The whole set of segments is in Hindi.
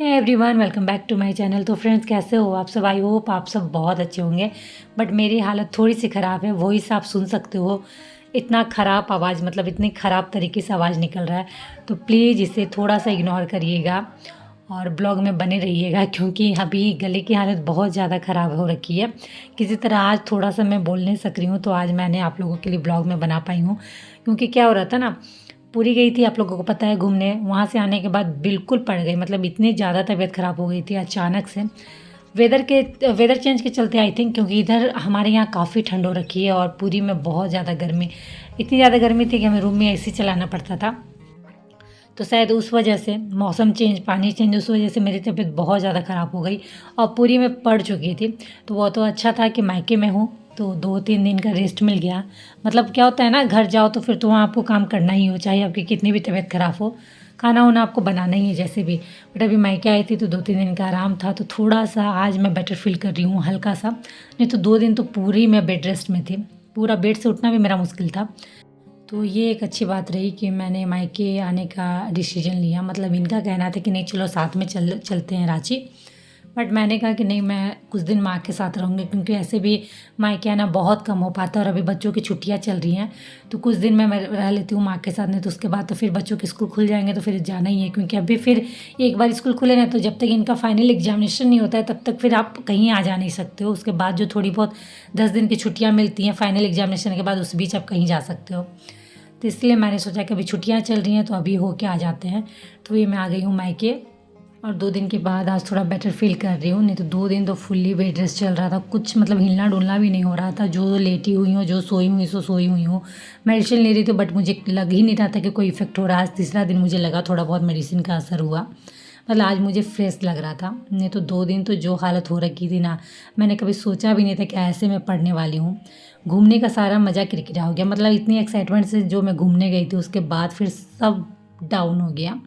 Hey everyone, welcome back to my channel. तो फ्रेंड्स, कैसे हो आप सब? आई होप आप सब बहुत अच्छे होंगे। बट मेरी हालत थोड़ी सी ख़राब है, वही से आप सुन सकते हो। इतना ख़राब आवाज़, मतलब इतनी ख़राब तरीके से आवाज़ निकल रहा है। तो प्लीज़ इसे थोड़ा सा इग्नोर करिएगा और ब्लॉग में बने रहिएगा, क्योंकि अभी गले की हालत बहुत ज़्यादा ख़राब हो रखी है। किसी तरह आज थोड़ा सा मैं बोल नहीं सक रही हूँ, तो आज मैंने आप लोगों के लिए ब्लॉग में बना पाई हूँ। क्योंकि क्या हो रहा था ना, पूरी गई थी, आप लोगों को पता है, घूमने। वहाँ से आने के बाद बिल्कुल पड़ गई, मतलब इतनी ज़्यादा तबीयत ख़राब हो गई थी अचानक से। वेदर चेंज के चलते आई थिंक, क्योंकि इधर हमारे यहाँ काफ़ी ठंड हो रखी है और पूरी में बहुत ज़्यादा गर्मी, इतनी ज़्यादा गर्मी थी कि हमें रूम में एसी चलाना पड़ता था। तो शायद उस वजह से मौसम चेंज, पानी चेंज, उस वजह से मेरी तबीयत बहुत ज़्यादा ख़राब हो गई और पूरी में पड़ चुकी थी। तो वो तो अच्छा था कि मायके में हूँ, तो 2-3 दिन का रेस्ट मिल गया। मतलब क्या होता है ना, घर जाओ तो फिर तो वहाँ आपको काम करना ही हो, चाहे आपकी कितनी भी तबीयत ख़राब हो, खाना वाना आपको बनाना ही है जैसे भी। बट अभी मायके आई थी तो 2-3 दिन का आराम था, तो थोड़ा सा आज मैं बेटर फील कर रही हूँ, हल्का सा। नहीं तो 2 दिन तो पूरी मैं बेड रेस्ट में थी, पूरा बेड से उठना भी मेरा मुश्किल था। तो ये एक अच्छी बात रही कि मैंने मायके आने का डिसीजन लिया। मतलब इनका कहना था कि नहीं चलो साथ में चलते हैं रांची। बट मैंने कहा कि नहीं, मैं कुछ दिन माँ के साथ रहूँगी, क्योंकि ऐसे भी मायके आना बहुत कम हो पाता है और अभी बच्चों की छुट्टियाँ चल रही हैं। तो कुछ दिन मैं रह लेती हूँ माँ के साथ, नहीं तो उसके बाद तो फिर बच्चों के स्कूल खुल जाएंगे तो फिर जाना ही है। क्योंकि अभी फिर एक बार स्कूल खुले ना, तो जब तक इनका फाइनल एग्जामिनेशन नहीं होता है तब तक फिर आप कहीं आ जा नहीं सकते हो। उसके बाद जो थोड़ी बहुत 10 दिन की छुट्टियाँ मिलती हैं फाइनल एग्जामिनेशन के बाद, उस बीच आप कहीं जा सकते हो। तो इसलिए मैंने सोचा कि अभी छुट्टियाँ चल रही हैं तो अभी हो के आ जाते हैं। तो ये मैं आ गई हूँ मायके और 2 दिन के बाद आज थोड़ा बेटर फील कर रही हूँ। नहीं तो 2 दिन तो फुल्ली बेड रेस्ट चल रहा था, कुछ मतलब हिलना डुलना भी नहीं हो रहा था। जो लेटी हुई हूँ, जो सोई हुई सो सोई हुई हूँ। मेडिसिन ले रही थी बट मुझे लग ही नहीं रहा था कि कोई इफेक्ट हो रहा है। आज तीसरा दिन मुझे लगा थोड़ा बहुत मेडिसिन का असर हुआ। मतलब आज मुझे फ्रेश लग रहा था। नहीं तो 2 दिन तो जो हालत हो रखी थी ना, मैंने कभी सोचा भी नहीं था कि ऐसे मैं पढ़ने वाली हूँ। घूमने का सारा मज़ा किरकिरा हो गया। मतलब इतनी एक्साइटमेंट से जो मैं घूमने गई थी, उसके बाद फिर सब डाउन हो गया।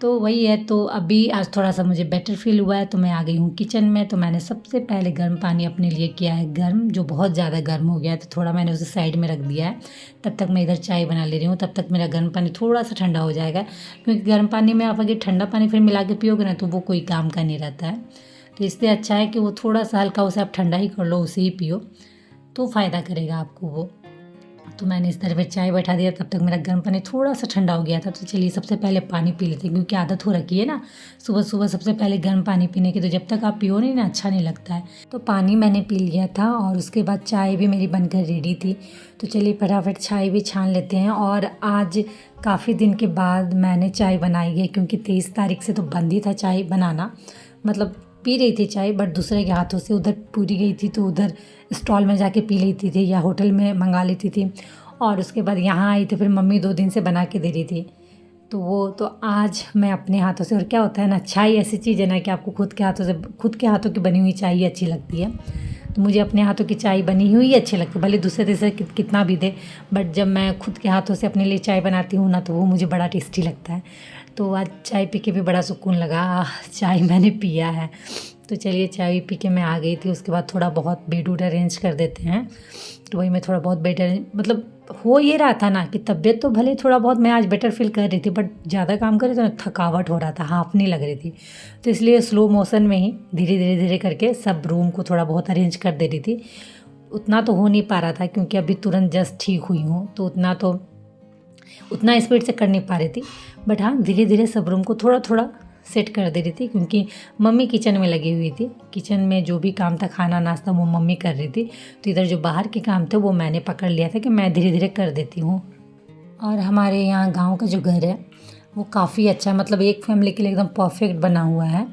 तो वही है। तो अभी आज थोड़ा सा मुझे बेटर फील हुआ है, तो मैं आ गई हूँ किचन में। तो मैंने सबसे पहले गर्म पानी अपने लिए किया है गर्म, जो बहुत ज़्यादा गर्म हो गया है, तो थोड़ा मैंने उसे साइड में रख दिया है। तब तक मैं इधर चाय बना ले रही हूँ, तब तक मेरा गर्म पानी थोड़ा सा ठंडा हो जाएगा। क्योंकि गर्म पानी में आप अगर ठंडा पानी फिर मिला के पियोगे ना, तो वो कोई काम का नहीं रहता है। तो इससे अच्छा है कि वो थोड़ा सा हल्का, उसे आप ठंडा ही कर लो, उसे ही पियो, तो फ़ायदा करेगा आपको वो। तो मैंने इस तरह पे चाय बैठा दिया, तब तक मेरा गर्म पानी थोड़ा सा ठंडा हो गया था। तो चलिए सबसे पहले पानी पी लेते हैं, क्योंकि आदत हो रखी है ना सुबह सुबह सबसे पहले गर्म पानी पीने की। तो जब तक आप पियो नहीं ना, अच्छा नहीं लगता है। तो पानी मैंने पी लिया था और उसके बाद चाय भी मेरी बनकर रेडी थी। तो चलिए फटाफट चाय भी छान लेते हैं। और आज काफ़ी दिन के बाद मैंने चाय बनाई है, क्योंकि 23 तारीख से तो बंद ही था चाय बनाना। मतलब पी रही थी चाय, बट दूसरे के हाथों से। उधर पूरी गई थी तो उधर स्टॉल में जाके पी लेती थी या होटल में मंगा लेती थी। और उसके बाद यहाँ आई तो फिर मम्मी 2 दिन से बना के दे रही थी। तो वो तो आज मैं अपने हाथों से। और क्या होता है ना, चाय ऐसी चीज़ है ना कि आपको खुद के हाथों की बनी हुई चाय ही अच्छी लगती है। तो मुझे अपने हाथों की चाय बनी हुई अच्छी लगती है, भले दूसरे तीसरे कितना भी दे। बट जब मैं खुद के हाथों से अपने लिए चाय बनाती हूँ ना, तो वो मुझे बड़ा टेस्टी लगता है। तो आज चाय पी के भी बड़ा सुकून लगा। चाय मैंने पिया है। तो चलिए चाय पी के मैं आ गई थी। उसके बाद थोड़ा बहुत बेड वूड अरेंज कर देते हैं। तो वही मैं थोड़ा बहुत बेटर, मतलब हो ये रहा था ना कि तबीयत तो भले थोड़ा बहुत मैं आज बेटर फील कर रही थी, बट ज़्यादा काम कर रही थी तो थकावट हो रहा था, हाफ नहीं लग रही थी। तो इसलिए स्लो मोशन में ही धीरे धीरे धीरे करके सब रूम को थोड़ा बहुत अरेंज कर दे रही थी। उतना तो हो नहीं पा रहा था, क्योंकि अभी तुरंत जस्ट ठीक हुई हूँ, तो उतना स्पीड से कर नहीं पा रही थी। बट हाँ, धीरे धीरे सब रूम को थोड़ा थोड़ा सेट कर दे रही थी, क्योंकि मम्मी किचन में लगी हुई थी। किचन में जो भी काम था, खाना नाश्ता, वो मम्मी कर रही थी। तो इधर जो बाहर के काम थे वो मैंने पकड़ लिया था कि मैं धीरे धीरे कर देती हूँ। और हमारे यहाँ गांव का जो घर है वो काफ़ी अच्छा है, मतलब एक फैमिली के लिए एकदम परफेक्ट बना हुआ है।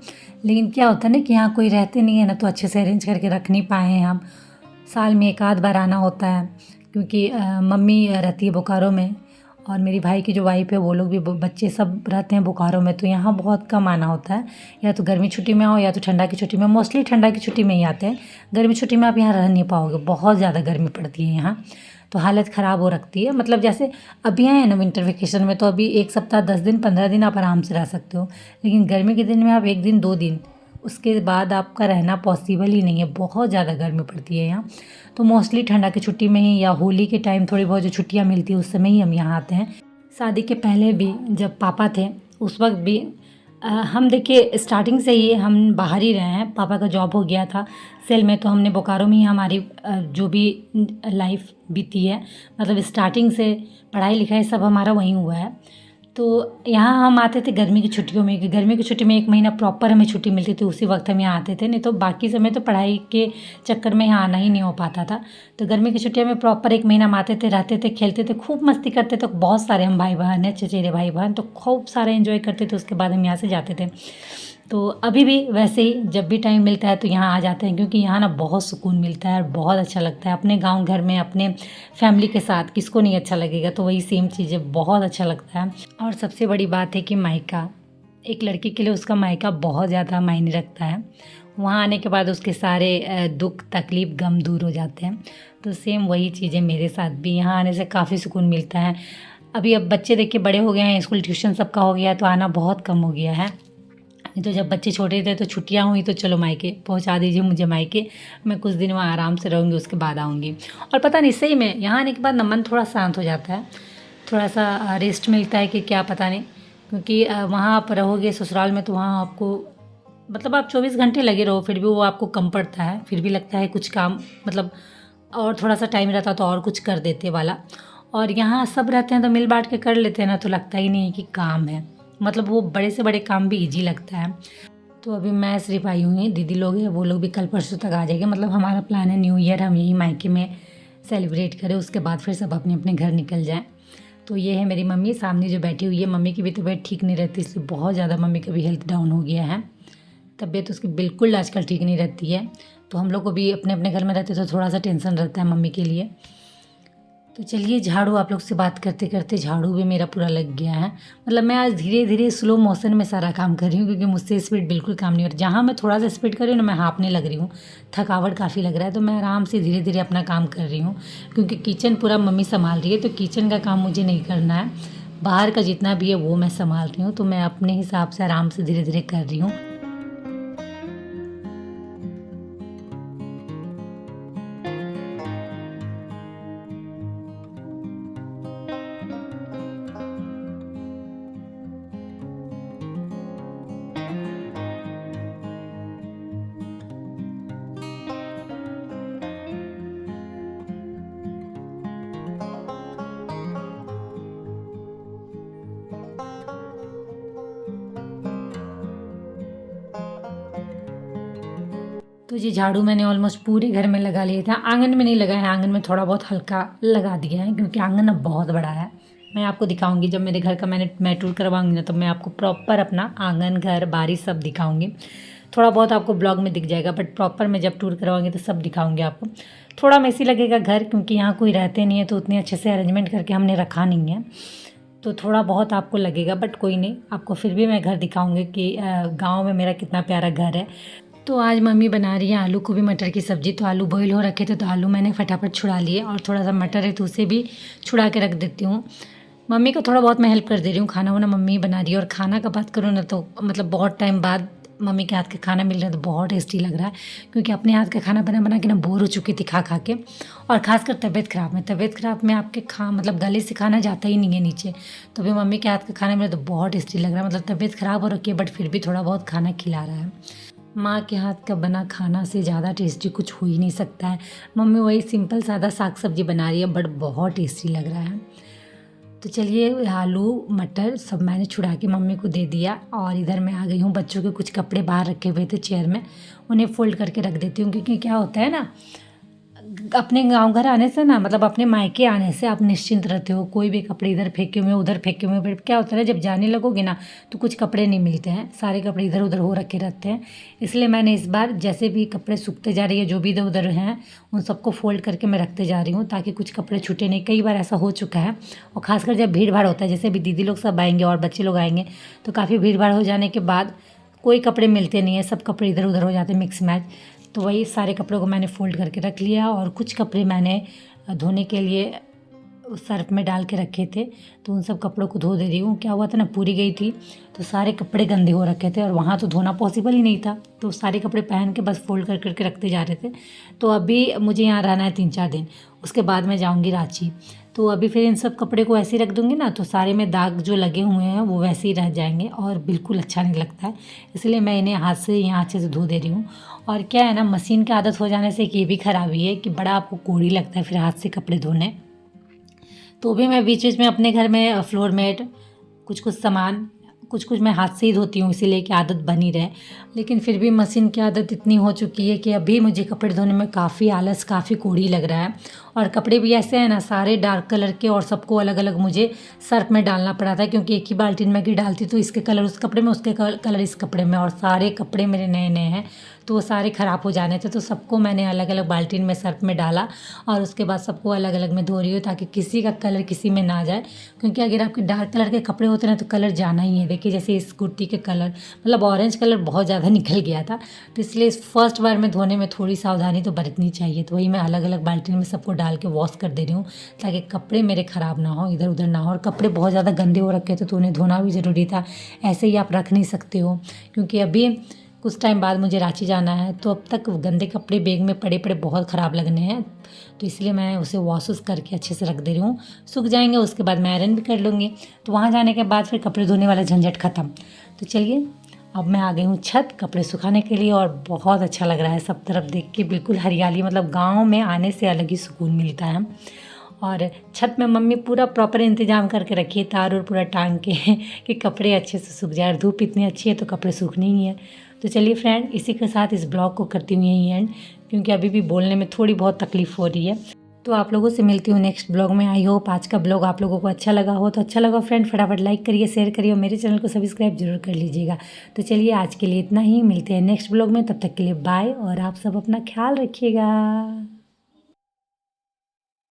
लेकिन क्या होता है ना कि यहाँ कोई रहते नहीं है ना, तो अच्छे से अरेंज करके रख नहीं पाए हैं हम। साल में एक आध बार आना होता है, क्योंकि मम्मी रहती है बोकारो में और मेरी भाई की जो वाइफ है वो लोग भी, बच्चे सब रहते हैं बोकारो में। तो यहाँ बहुत कम आना होता है, या तो गर्मी छुट्टी में आओ या तो ठंडा की छुट्टी में। मोस्टली ठंडा की छुट्टी में ही आते हैं, गर्मी छुट्टी में आप यहाँ रह नहीं पाओगे, बहुत ज़्यादा गर्मी पड़ती है यहाँ। तो हालत ख़राब हो रखती है। मतलब जैसे अभी आए हैं ना विंटर वेकेशन में, तो अभी 1 सप्ताह 10 दिन 15 दिन आप आराम से रह सकते हो। लेकिन गर्मी के दिन में आप 1 दिन 2 दिन, उसके बाद आपका रहना पॉसिबल ही नहीं है, बहुत ज़्यादा गर्मी पड़ती है यहाँ। तो मोस्टली ठंडा की छुट्टी में ही या होली के टाइम थोड़ी बहुत जो छुट्टियाँ मिलती है उस समय ही हम यहाँ आते हैं। शादी के पहले भी जब पापा थे उस वक्त भी हम देखिए स्टार्टिंग से ही हम बाहर ही रहे हैं, पापा का जॉब हो गया था सेल में, तो हमने बोकारो में ही हमारी जो भी लाइफ बीती है, मतलब स्टार्टिंग से पढ़ाई लिखाई सब हमारा वहीं हुआ है। तो यहाँ हम आते थे गर्मी की छुट्टियों में, कि गर्मी की छुट्टी में 1 महीना प्रॉपर हमें छुट्टी मिलती थी, उसी वक्त हम यहाँ आते थे, नहीं तो बाकी समय तो पढ़ाई के चक्कर में यहाँ आना ही नहीं हो पाता था। तो गर्मी की छुट्टियों में प्रॉपर 1 महीना हम आते थे, रहते थे, खेलते थे, खूब मस्ती करते थे। बहुत सारे हम भाई बहन हैं, चचेरे भाई बहन, तो खूब सारे एंजॉय करते थे। उसके बाद हम यहाँ से जाते थे। तो अभी भी वैसे ही जब भी टाइम मिलता है तो यहाँ आ जाते हैं, क्योंकि यहाँ ना बहुत सुकून मिलता है और बहुत अच्छा लगता है। अपने गाँव घर में अपने फैमिली के साथ किसको नहीं अच्छा लगेगा, तो वही सेम चीज़ें बहुत अच्छा लगता है। और सबसे बड़ी बात है कि मायका, एक लड़की के लिए उसका मायका बहुत ज़्यादा मायने रखता है। वहाँ आने के बाद उसके सारे दुख तकलीफ़ गम दूर हो जाते हैं। तो सेम वही चीज़ें मेरे साथ भी, यहाँ आने से काफ़ी सुकून मिलता है। अभी अब बच्चे देखिए बड़े हो गए हैं, स्कूल ट्यूशन सबका हो गया है, तो आना बहुत कम हो गया है। नहीं तो जब बच्चे छोटे थे तो छुट्टियाँ हुई तो चलो मायके पहुँचा दीजिए मुझे मायके, मैं कुछ दिन वहाँ आराम से रहूँगी, उसके बाद आऊँगी। और पता नहीं सही में यहाँ आने के बाद ना मन थोड़ा शांत हो जाता है, थोड़ा सा रेस्ट मिलता है कि क्या पता नहीं। क्योंकि वहाँ आप रहोगे ससुराल में तो वहाँ आपको मतलब आप 24 घंटे लगे रहो, फिर भी वो आपको कम पड़ता है, फिर भी लगता है कुछ काम मतलब और थोड़ा सा टाइम रहता तो और कुछ कर देते वाला। और यहाँ सब रहते हैं तो मिल बांट के कर लेते हैं ना, तो लगता ही नहीं है कि काम है, मतलब वो बड़े से बड़े काम भी ईजी लगता है। तो अभी मैं सिर्फ आई हुई हूँ, दीदी लोग हैं वो लोग भी कल परसों तक आ जाएंगे। मतलब हमारा प्लान है न्यू ईयर हम यहीं मायके में सेलिब्रेट करें, उसके बाद फिर सब अपने अपने घर निकल जाएँ। तो ये है मेरी मम्मी सामने जो बैठी हुई है। मम्मी की भी तबीयत ठीक नहीं रहती, इसलिए बहुत ज़्यादा मम्मी का भी हेल्थ डाउन हो गया है, तबीयत उसकी बिल्कुल आजकल ठीक नहीं रहती है। तो हम लोग को भी अपने अपने घर में रहते तो थोड़ा सा टेंशन रहता है मम्मी के लिए। तो चलिए झाड़ू, आप लोग से बात करते करते झाड़ू भी मेरा पूरा लग गया है। मतलब मैं आज धीरे धीरे स्लो मोशन में सारा काम कर रही हूँ, क्योंकि मुझसे स्पीड बिल्कुल काम नहीं हो रहा। जहाँ मैं थोड़ा सा स्पीड कर रही हूँ ना, मैं हाँफने लग रही हूँ, थकावट काफ़ी लग रहा है। तो मैं आराम से धीरे धीरे अपना काम कर रही हूँ, क्योंकि किचन पूरा मम्मी संभाल रही है, तो किचन का काम मुझे नहीं करना है। बाहर का जितना भी है वो मैं संभाल रही हूँ, तो मैं अपने हिसाब से आराम से धीरे धीरे कर रही हूँ। तो ये झाड़ू मैंने ऑलमोस्ट पूरे घर में लगा लिया था। आंगन में नहीं लगाया है, आंगन में थोड़ा बहुत हल्का लगा दिया है, क्योंकि आंगन अब बहुत बड़ा है। मैं आपको दिखाऊंगी जब मेरे घर का मैं टूर करवाऊंगी ना, तो मैं आपको प्रॉपर अपना आंगन घर बारी सब दिखाऊंगी। थोड़ा बहुत आपको ब्लॉग में दिख जाएगा, बट प्रॉपर मैं जब टूर करवाऊंगी तो सब दिखाऊंगी आपको। थोड़ा मेसी लगेगा घर, क्योंकि यहाँ कोई रहते नहीं है, तो उतने अच्छे से अरेंजमेंट करके हमने रखा नहीं है, तो थोड़ा बहुत आपको लगेगा, बट कोई नहीं, आपको फिर भी मैं घर दिखाऊंगी कि गाँव में मेरा कितना प्यारा घर है। तो आज मम्मी बना रही है आलू गोभी मटर की सब्ज़ी। तो आलू बॉईल हो रखे थे, तो आलू मैंने फटाफट छुड़ा लिए, और थोड़ा सा मटर है तो उसे भी छुड़ा के रख देती हूँ। मम्मी को थोड़ा बहुत मैं हेल्प कर दे रही हूँ, खाना वाना मम्मी बना रही है। और खाना का बात करूँ ना, तो मतलब बहुत टाइम बाद मम्मी के हाथ का खाना मिल रहा है, तो बहुत टेस्टी लग रहा है। क्योंकि अपने हाथ का खाना बना बना के ना बोर हो चुकी थी खा खा के। और खासकर तबीयत ख़राब में आपके मतलब गले से खाना जाता ही नहीं है नीचे। तो अभी मम्मी के हाथ का खाना मिला तो बहुत टेस्टी लग रहा है। मतलब तबीयत ख़राब हो रखी है, बट फिर भी थोड़ा बहुत खाना खिला रहा है। माँ के हाथ का बना खाना से ज़्यादा टेस्टी कुछ हो ही नहीं सकता है। मम्मी वही सिंपल सादा साग सब्जी बना रही है, बट बहुत टेस्टी लग रहा है। तो चलिए आलू मटर सब मैंने छुड़ा के मम्मी को दे दिया, और इधर मैं आ गई हूँ। बच्चों के कुछ कपड़े बाहर रखे हुए थे चेयर में, उन्हें फोल्ड करके रख देती हूँ। क्योंकि क्या होता है ना, अपने गांव घर आने से ना, मतलब अपने मायके आने से आप निश्चिंत रहते हो। कोई भी कपड़े इधर फेंके हुए उधर फेंके हुए, फिर क्या होता है जब जाने लगोगे ना, तो कुछ कपड़े नहीं मिलते हैं, सारे कपड़े इधर उधर हो रखे रहते हैं। इसलिए मैंने इस बार जैसे भी कपड़े सूखते जा रही है, जो भी इधर उधर हैं, उन सबको फोल्ड करके मैं रखते जा रही हूँ, ताकि कुछ कपड़े छूटे नहीं। कई बार ऐसा हो चुका है, और ख़ासकर जब भीड़ भाड़ होता है, जैसे भी दीदी लोग सब आएंगे और बच्चे लोग आएंगे, तो काफ़ी भीड़ भाड़ हो जाने के बाद कोई कपड़े मिलते नहीं है, सब कपड़े इधर उधर हो जाते हैं मिक्स मैच। तो वही सारे कपड़ों को मैंने फ़ोल्ड करके रख लिया, और कुछ कपड़े मैंने धोने के लिए सर्फ में डाल के रखे थे, तो उन सब कपड़ों को धो दे रही हूँ। क्या हुआ था ना, पूरी गई थी तो सारे कपड़े गंदे हो रखे थे और वहाँ तो धोना पॉसिबल ही नहीं था, तो सारे कपड़े पहन के बस फोल्ड कर करके रखते जा रहे थे। तो अभी मुझे यहाँ रहना है 3-4 दिन, उसके बाद मैं जाऊँगी रांची। तो अभी फिर इन सब कपड़े को ऐसे ही रख दूँगी ना, तो सारे में दाग जो लगे हुए हैं वो वैसे ही रह जाएंगे और बिल्कुल अच्छा नहीं लगता है। इसलिए मैं इन्हें हाथ से यहाँ अच्छे से धो दे रही हूँ। और क्या है ना, मशीन की आदत हो जाने से एक ये भी खराबी है कि बड़ा आपको कोड़ी लगता है फिर हाथ से कपड़े धोने। तो भी मैं बीच बीच में अपने घर में फ्लोर मैट, कुछ कुछ सामान, कुछ कुछ मैं हाथ से ही धोती हूँ, इसीलिए कि आदत बनी रहे। लेकिन फिर भी मशीन की आदत इतनी हो चुकी है कि अभी मुझे कपड़े धोने में काफ़ी आलस, काफ़ी कोड़ी लग रहा है। और कपड़े भी ऐसे हैं ना, सारे डार्क कलर के, और सबको अलग अलग मुझे सर्फ में डालना पड़ा था, क्योंकि एक ही बाल्टी में की डालती तो इसके कलर उस कपड़े में, उसके कलर इस कपड़े में, और सारे कपड़े मेरे नए नए हैं तो वो सारे ख़राब हो जाने थे। तो सबको मैंने अलग अलग बाल्टी में सर्फ में डाला और उसके बाद सबको अलग अलग में धो रही हूँ, ताकि किसी का कलर किसी में ना जाए। क्योंकि अगर आपके डार्क कलर के कपड़े होते हैं ना तो कलर जाना ही है। देखिए जैसे इस कुर्ती के कलर, मतलब ऑरेंज कलर बहुत ज़्यादा निकल गया था, तो इसलिए इस फर्स्ट बार में धोने में थोड़ी सावधानी तो बरतनी चाहिए। तो वही मैं अलग अलग बाल्टी में सबको डाल के वॉश कर दे रही हूँ, ताकि कपड़े मेरे ख़राब ना हो, इधर उधर ना हो। और कपड़े बहुत ज़्यादा गंदे हो रखे थे तो उन्हें धोना भी ज़रूरी था, ऐसे ही आप रख नहीं सकते हो। क्योंकि अभी कुछ टाइम बाद मुझे रांची जाना है, तो अब तक गंदे कपड़े बैग में पड़े पड़े बहुत ख़राब लगने हैं, तो इसलिए मैं उसे वॉश करके अच्छे से रख दे रही हूँ। सूख जाएंगे उसके बाद मैं आयरन भी कर लूँगी, तो वहाँ जाने के बाद फिर कपड़े धोने वाला झंझट ख़त्म। तो चलिए अब मैं आ गई हूँ छत कपड़े सुखाने के लिए, और बहुत अच्छा लग रहा है सब तरफ देख के, बिल्कुल हरियाली, मतलब गाँव में आने से अलग ही सुकून मिलता है। और छत में मम्मी पूरा प्रॉपर इंतज़ाम करके रखी है, तार और पूरा टांग के कि कपड़े अच्छे से सूख जाए। और धूप इतनी अच्छी है तो कपड़े सूखने ही है। तो चलिए फ्रेंड, इसी के साथ इस ब्लॉग को करती हूँ यहीं एंड, क्योंकि अभी भी बोलने में थोड़ी बहुत तकलीफ़ हो रही है। तो आप लोगों से मिलती हूँ नेक्स्ट ब्लॉग में। आई होप आज का ब्लॉग आप लोगों को अच्छा लगा हो। तो अच्छा लगा फ्रेंड, फटाफट लाइक करिए, शेयर करिए और मेरे चैनल को सब्सक्राइब जरूर कर लीजिएगा। तो चलिए आज के लिए इतना ही, मिलते हैं नेक्स्ट ब्लॉग में, तब तक के लिए बाय, और आप सब अपना ख्याल रखिएगा।